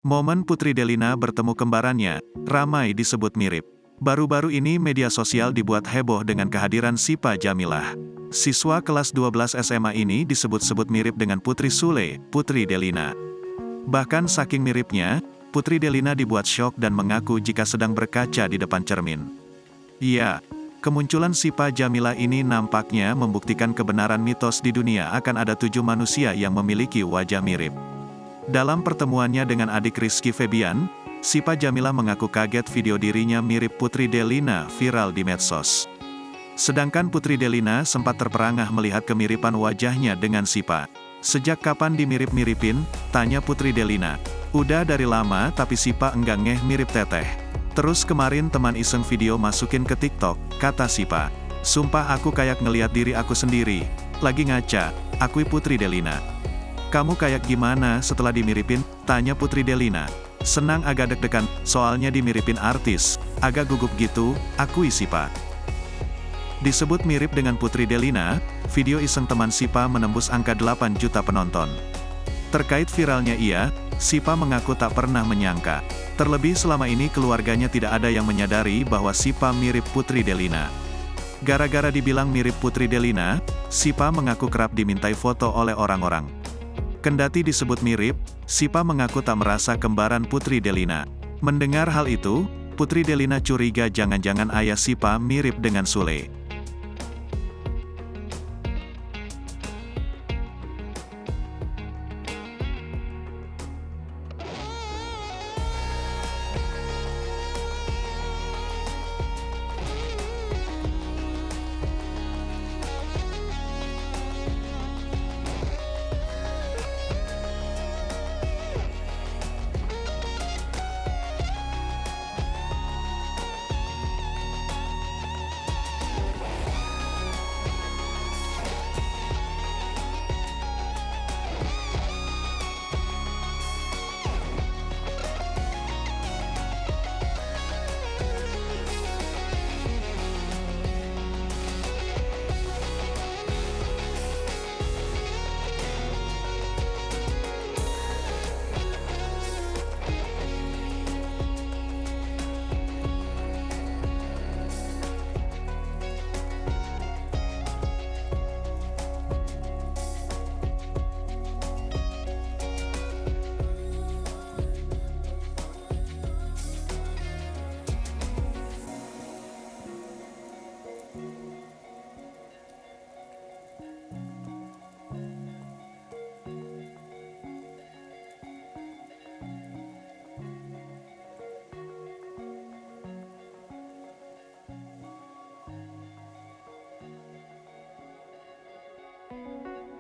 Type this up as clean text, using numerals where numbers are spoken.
Momen Putri Delina bertemu kembarannya, ramai disebut mirip. Baru-baru ini media sosial dibuat heboh dengan kehadiran Syifa Jamilah. Siswa kelas 12 SMA ini disebut-sebut mirip dengan Putri Sule, Putri Delina. Bahkan saking miripnya, Putri Delina dibuat syok dan mengaku jika sedang berkaca di depan cermin. Ya, kemunculan Syifa Jamilah ini nampaknya membuktikan kebenaran mitos di dunia akan ada 7 manusia yang memiliki wajah mirip. Dalam pertemuannya dengan adik Rizky Febian, Syifa Jamilah mengaku kaget video dirinya mirip Putri Delina viral di medsos. Sedangkan Putri Delina sempat terperangah melihat kemiripan wajahnya dengan Syifa. "Sejak kapan dimirip-miripin?" tanya Putri Delina. "Udah dari lama tapi Syifa enggak ngeh mirip teteh. Terus kemarin teman iseng video masukin ke TikTok," kata Syifa. "Sumpah aku kayak ngeliat diri aku sendiri. Lagi ngaca," akui Putri Delina. "Kamu kayak gimana setelah dimiripin?" tanya Putri Delina. "Senang agak deg-degan, soalnya dimiripin artis. Agak gugup gitu," akui Syifa. Disebut mirip dengan Putri Delina, video iseng teman Syifa menembus angka 8 juta penonton. Terkait viralnya ia, Syifa mengaku tak pernah menyangka. Terlebih selama ini keluarganya tidak ada yang menyadari bahwa Syifa mirip Putri Delina. Gara-gara dibilang mirip Putri Delina, Syifa mengaku kerap dimintai foto oleh orang-orang. Kendati disebut mirip, Syifa mengaku tak merasa kembaran Putri Delina. Mendengar hal itu, Putri Delina curiga jangan-jangan ayah Syifa mirip dengan Sule.